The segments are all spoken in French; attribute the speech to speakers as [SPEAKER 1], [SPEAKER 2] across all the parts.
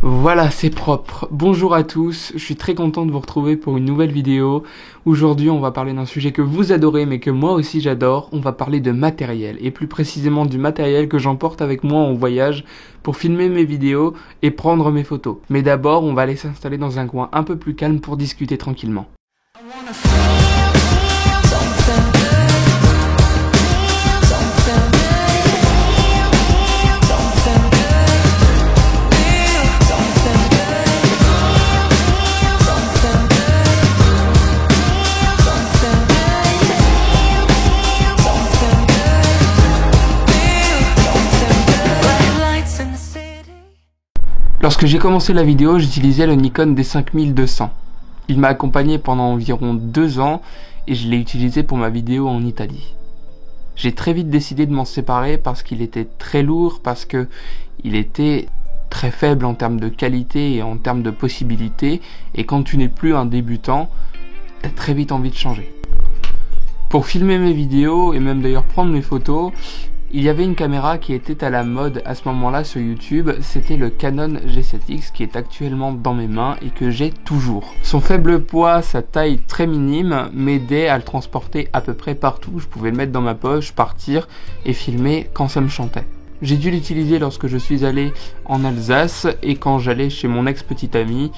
[SPEAKER 1] Voilà, c'est propre. Bonjour à tous, je suis très content de vous retrouver pour une nouvelle vidéo. Aujourd'hui, on va parler d'un sujet que vous adorez, mais que moi aussi j'adore. On va parler de matériel, et plus précisément du matériel que j'emporte avec moi en voyage pour filmer mes vidéos et prendre mes photos. Mais d'abord, on va aller s'installer dans un coin un peu plus calme pour discuter tranquillement. Lorsque j'ai commencé la vidéo, j'utilisais le Nikon D5200. Il m'a accompagné pendant environ 2 ans et je l'ai utilisé pour ma vidéo en Italie. J'ai très vite décidé de m'en séparer parce qu'il était très lourd, parce que il était très faible en termes de qualité et en termes de possibilités, et quand tu n'es plus un débutant, t'as très vite envie de changer. Pour filmer mes vidéos et même d'ailleurs prendre mes photos, il y avait une caméra qui était à la mode à ce moment-là sur YouTube, c'était le Canon G7X qui est actuellement dans mes mains et que j'ai toujours. Son faible poids, sa taille très minime m'aidait à le transporter à peu près partout. Je pouvais le mettre dans ma poche, partir et filmer quand ça me chantait. J'ai dû l'utiliser lorsque je suis allé en Alsace et quand j'allais chez mon ex-petite amie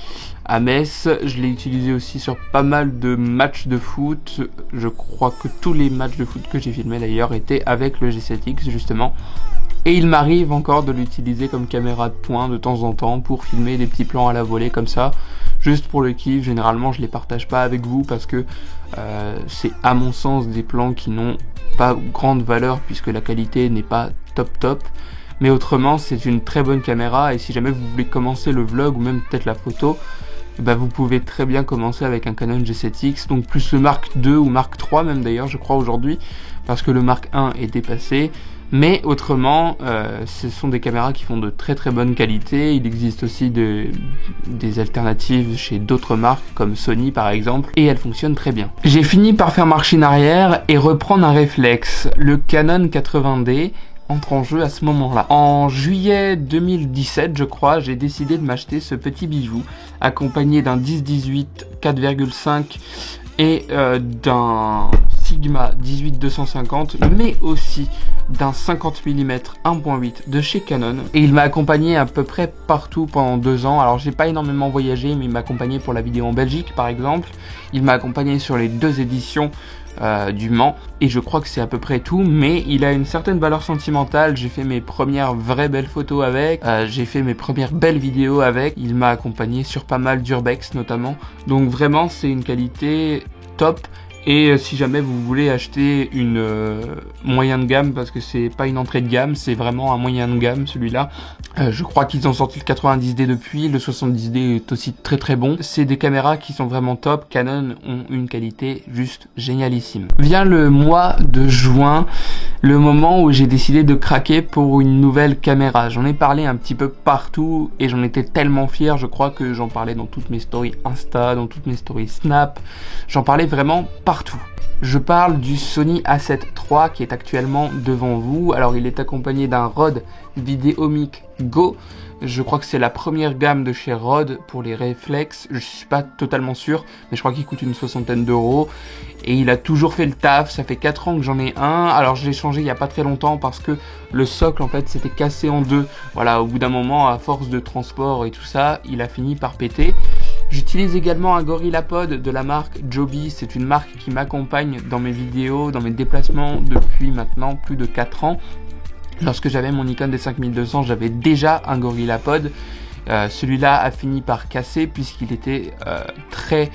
[SPEAKER 1] à Metz. Je l'ai utilisé aussi sur pas mal de matchs de foot. Je crois que tous les matchs de foot que j'ai filmés d'ailleurs étaient avec le G7X justement. Et il m'arrive encore de l'utiliser comme caméra de poing de temps en temps pour filmer des petits plans à la volée comme ça, juste pour le kiff. Généralement je les partage pas avec vous parce que c'est à mon sens des plans qui n'ont pas grande valeur puisque la qualité n'est pas top, mais autrement c'est une très bonne caméra. Et si jamais vous voulez commencer le vlog ou même peut-être la photo, bah vous pouvez très bien commencer avec un Canon G7X, donc plus le Mark II ou Mark III même d'ailleurs je crois aujourd'hui, parce que le Mark I est dépassé. Mais autrement, ce sont des caméras qui font de très bonne qualité. Il existe aussi des alternatives chez d'autres marques comme Sony par exemple, et elles fonctionnent très bien. J'ai fini par faire machine arrière et reprendre un réflexe. Le Canon 80D entre en jeu à ce moment-là. En juillet 2017, je crois, j'ai décidé de m'acheter ce petit bijou, accompagné d'un 10-18 4,5 et d'un Sigma 18-250, mais aussi d'un 50 mm 1.8 de chez Canon. Et il m'a accompagné à peu près partout pendant 2 ans. Alors j'ai pas énormément voyagé, mais il m'a accompagné pour la vidéo en Belgique par exemple. Il m'a accompagné sur les 2 éditions du Mans, et je crois que c'est à peu près tout, mais il a une certaine valeur sentimentale. J'ai fait mes premières vraies belles photos avec, j'ai fait mes premières belles vidéos avec. Il m'a accompagné sur pas mal d'urbex notamment, donc vraiment c'est une qualité top. Et si jamais vous voulez acheter une moyen de gamme, parce que c'est pas une entrée de gamme, c'est vraiment un moyen de gamme celui-là. Je crois qu'ils ont sorti le 90D depuis, le 70D est aussi très bon. C'est des caméras qui sont vraiment top. Canon ont une qualité juste génialissime. Vient le mois de juin, le moment où j'ai décidé de craquer pour une nouvelle caméra. J'en ai parlé un petit peu partout et j'en étais tellement fier. Je crois que j'en parlais dans toutes mes stories Insta, dans toutes mes stories Snap. J'en parlais vraiment partout. Je parle du Sony A7 III qui est actuellement devant vous. Alors il est accompagné d'un Rode Videomic Go. Je crois que c'est la première gamme de chez Rode pour les réflexes. Je suis pas totalement sûr, mais je crois qu'il coûte une 60aine d'euros. Et il a toujours fait le taf. Ça fait 4 ans que j'en ai un. Alors je l'ai changé il y a pas très longtemps parce que le socle en fait s'était cassé en deux. Voilà, au bout d'un moment, à force de transport et tout ça, il a fini par péter. J'utilise également un GorillaPod de la marque Joby. C'est une marque qui m'accompagne dans mes vidéos, dans mes déplacements depuis maintenant plus de 4 ans. Lorsque j'avais mon Nikon D5200, j'avais déjà un GorillaPod. Celui-là a fini par casser puisqu'il était très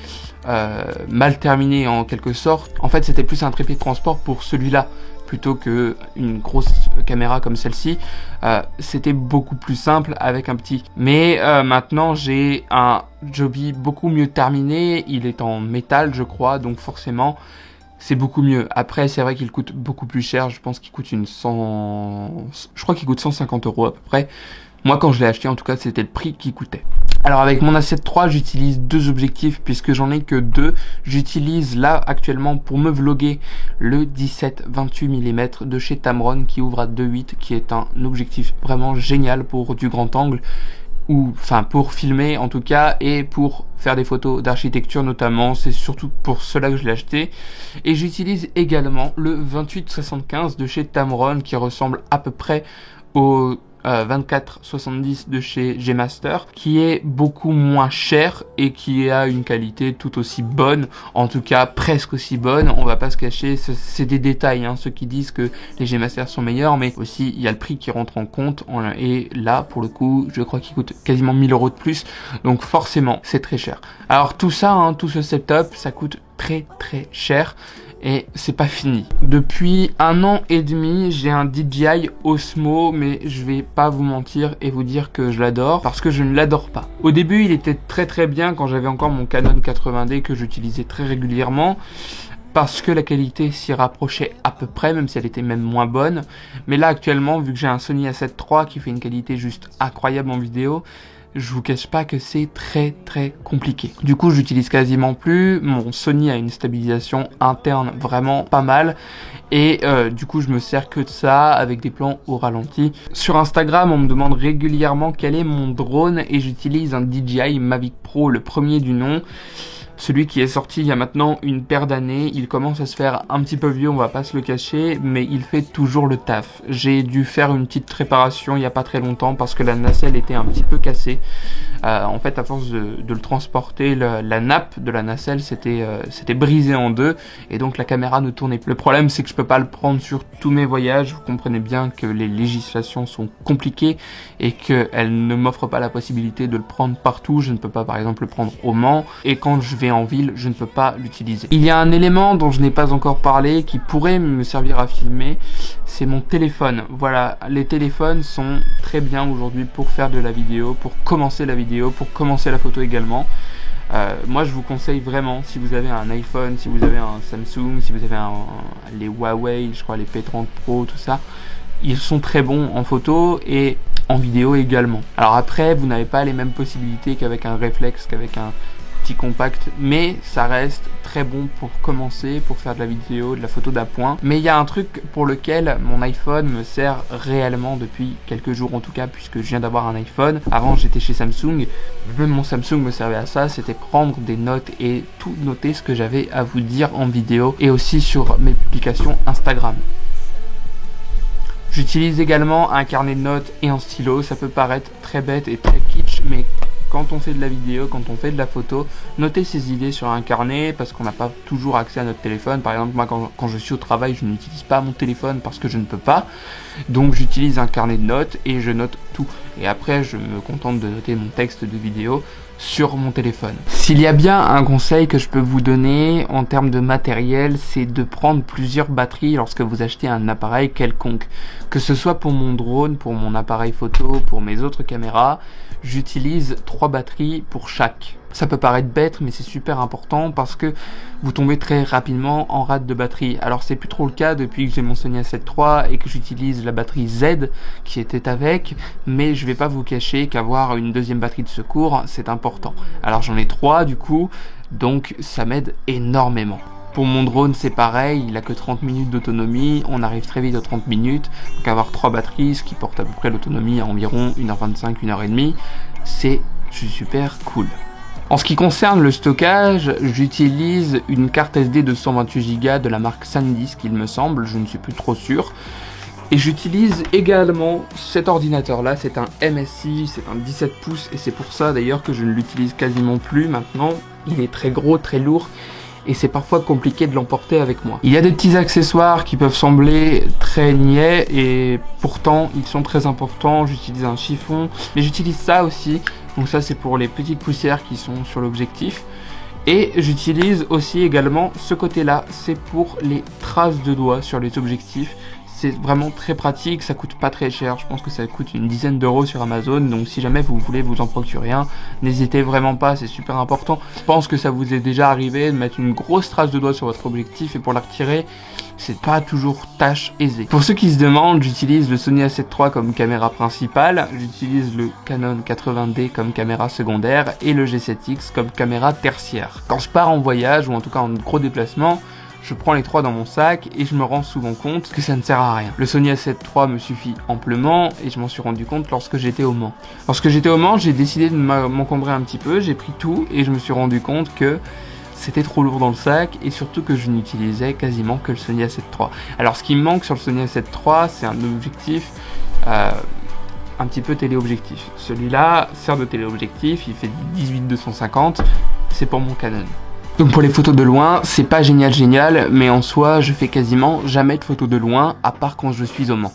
[SPEAKER 1] mal terminé en quelque sorte. En fait, c'était plus un trépied de transport pour celui-là plutôt que une grosse caméra comme celle-ci. C'était beaucoup plus simple avec un petit. Mais maintenant, j'ai un Joby beaucoup mieux terminé. Il est en métal, je crois, donc forcément c'est beaucoup mieux. Après, c'est vrai qu'il coûte beaucoup plus cher. Je pense qu'il coûte je crois qu'il coûte 150 € à peu près. Moi, quand je l'ai acheté, en tout cas, c'était le prix qu'il coûtait. Alors, avec mon A7 III, j'utilise 2 objectifs puisque j'en ai que 2. J'utilise là, actuellement, pour me vlogger, le 17-28 mm de chez Tamron qui ouvre à 2.8, qui est un objectif vraiment génial pour du grand angle. ou enfin pour filmer en tout cas, et pour faire des photos d'architecture notamment. C'est surtout pour cela que je l'ai acheté. Et j'utilise également le 28-75 de chez Tamron, qui ressemble à peu près au 24-70 de chez G-Master, qui est beaucoup moins cher et qui a une qualité tout aussi bonne, en tout cas presque aussi bonne. On va pas se cacher, c'est des détails, hein, ceux qui disent que les G-Master sont meilleurs, mais aussi il y a le prix qui rentre en compte, et là pour le coup je crois qu'il coûte quasiment 1000 € de plus, donc forcément c'est très cher. Alors tout ça, hein, tout ce setup, ça coûte très cher. Et c'est pas fini. Depuis 1 an et demi, j'ai un DJI Osmo, mais je vais pas vous mentir et vous dire que je l'adore, parce que je ne l'adore pas. Au début, il était très bien quand j'avais encore mon Canon 80D que j'utilisais très régulièrement, parce que la qualité s'y rapprochait à peu près, même si elle était même moins bonne. Mais là actuellement, vu que j'ai un Sony A7 III qui fait une qualité juste incroyable en vidéo, je vous cache pas que c'est très compliqué. Du coup, j'utilise quasiment plus. Mon Sony a une stabilisation interne vraiment pas mal. Et du coup, je me sers que de ça avec des plans au ralenti. Sur Instagram, on me demande régulièrement quel est mon drone et j'utilise un DJI Mavic Pro, le premier du nom. Celui qui est sorti il y a maintenant une paire d'années, il commence à se faire un petit peu vieux, on va pas se le cacher, mais il fait toujours le taf. J'ai dû faire une petite réparation il y a pas très longtemps parce que la nacelle était un petit peu cassée. En fait, à force de le transporter, la nappe de la nacelle s'était brisée en deux et donc la caméra ne tournait plus. Le problème, c'est que je peux pas le prendre sur tous mes voyages. Vous comprenez bien que les législations sont compliquées et qu'elles ne m'offrent pas la possibilité de le prendre partout. Je ne peux pas, par exemple, le prendre au Mans, et quand je vais en ville, je ne peux pas l'utiliser. Il y a un élément dont je n'ai pas encore parlé qui pourrait me servir à filmer, c'est mon téléphone. Voilà, les téléphones sont très bien aujourd'hui pour faire de la vidéo, pour commencer la vidéo, pour commencer la photo également. Moi je vous conseille vraiment, si vous avez un iPhone, si vous avez un Samsung, si vous avez les Huawei, je crois les P30 Pro, tout ça, ils sont très bons en photo et en vidéo également. Alors après, vous n'avez pas les mêmes possibilités qu'avec un réflexe, qu'avec un petit compact, mais ça reste très bon pour commencer, pour faire de la vidéo, de la photo d'appoint. Mais il y a un truc pour lequel mon iPhone me sert réellement depuis quelques jours en tout cas, puisque je viens d'avoir un iPhone. Avant j'étais chez Samsung, même mon Samsung me servait à ça, c'était prendre des notes et tout noter ce que j'avais à vous dire en vidéo et aussi sur mes publications Instagram. J'utilise également un carnet de notes et un stylo. Ça peut paraître très bête et très kitsch, mais quand on fait de la vidéo, quand on fait de la photo, notez ses idées sur un carnet parce qu'on n'a pas toujours accès à notre téléphone. Par exemple, moi quand je suis au travail, je n'utilise pas mon téléphone parce que je ne peux pas. Donc j'utilise un carnet de notes et je note tout. Et après, je me contente de noter mon texte de vidéo sur mon téléphone. S'il y a bien un conseil que je peux vous donner en termes de matériel, c'est de prendre plusieurs batteries lorsque vous achetez un appareil quelconque. Que ce soit pour mon drone, pour mon appareil photo, pour mes autres caméras, j'utilise 3 batteries pour chaque. Ça peut paraître bête, mais c'est super important parce que vous tombez très rapidement en rate de batterie. Alors c'est plus trop le cas depuis que j'ai mon Sony A7 III et que j'utilise la batterie Z qui était avec, mais je vais pas vous cacher qu'avoir une deuxième batterie de secours, c'est important. Alors j'en ai 3 du coup, donc ça m'aide énormément. Pour mon drone c'est pareil, il a que 30 minutes d'autonomie, on arrive très vite aux 30 minutes, donc avoir 3 batteries, ce qui porte à peu près l'autonomie à environ 1h25, 1h30, c'est super cool. En ce qui concerne le stockage, j'utilise une carte SD de 128 Go de la marque SanDisk, il me semble, je ne suis plus trop sûr. Et j'utilise également cet ordinateur là, c'est un MSI, c'est un 17 pouces et c'est pour ça d'ailleurs que je ne l'utilise quasiment plus maintenant. Il est très gros, très lourd et c'est parfois compliqué de l'emporter avec moi. Il y a des petits accessoires qui peuvent sembler très niais et pourtant ils sont très importants. J'utilise un chiffon, mais j'utilise ça aussi. Donc ça c'est pour les petites poussières qui sont sur l'objectif. Et j'utilise aussi également ce côté là, c'est pour les traces de doigts sur les objectifs. C'est vraiment très pratique, ça coûte pas très cher, je pense que ça coûte une dizaine d'euros sur Amazon, donc si jamais vous voulez vous en procurer un, n'hésitez vraiment pas, c'est super important. Je pense que ça vous est déjà arrivé de mettre une grosse trace de doigt sur votre objectif et pour la retirer, c'est pas toujours tâche aisée. Pour ceux qui se demandent, j'utilise le Sony A7 III comme caméra principale, j'utilise le Canon 80D comme caméra secondaire et le G7X comme caméra tertiaire. Quand je pars en voyage ou en tout cas en gros déplacement, je prends les 3 dans mon sac et je me rends souvent compte que ça ne sert à rien. Le Sony A7 III me suffit amplement et je m'en suis rendu compte lorsque j'étais au Mans. Lorsque j'étais au Mans, j'ai décidé de m'encombrer un petit peu, j'ai pris tout et je me suis rendu compte que c'était trop lourd dans le sac et surtout que je n'utilisais quasiment que le Sony A7 III. Alors ce qui me manque sur le Sony A7 III, c'est un objectif un petit peu téléobjectif. Celui-là sert de téléobjectif, il fait 18-250, c'est pour mon Canon. Donc pour les photos de loin, c'est pas génial, mais en soi, je fais quasiment jamais de photos de loin, à part quand je suis au Mans.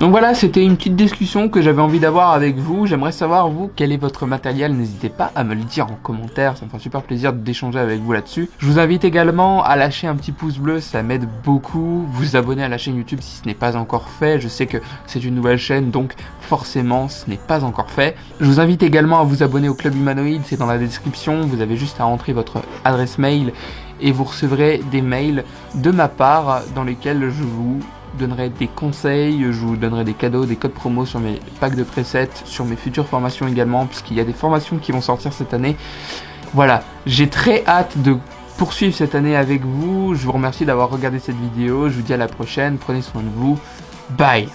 [SPEAKER 1] Donc voilà, c'était une petite discussion que j'avais envie d'avoir avec vous. J'aimerais savoir, vous, quel est votre matériel. N'hésitez pas à me le dire en commentaire, ça me fait super plaisir d'échanger avec vous là-dessus. Je vous invite également à lâcher un petit pouce bleu, ça m'aide beaucoup. Vous abonner à la chaîne YouTube si ce n'est pas encore fait. Je sais que c'est une nouvelle chaîne, donc forcément ce n'est pas encore fait. Je vous invite également à vous abonner au Club Humanoïde, c'est dans la description. Vous avez juste à rentrer votre adresse mail et vous recevrez des mails de ma part dans lesquels je vous donnerai des conseils, je vous donnerai des cadeaux, des codes promo sur mes packs de presets, sur mes futures formations également, puisqu'il y a des formations qui vont sortir cette année. Voilà, j'ai très hâte de poursuivre cette année avec vous. Je vous remercie d'avoir regardé cette vidéo, je vous dis à la prochaine, prenez soin de vous, bye.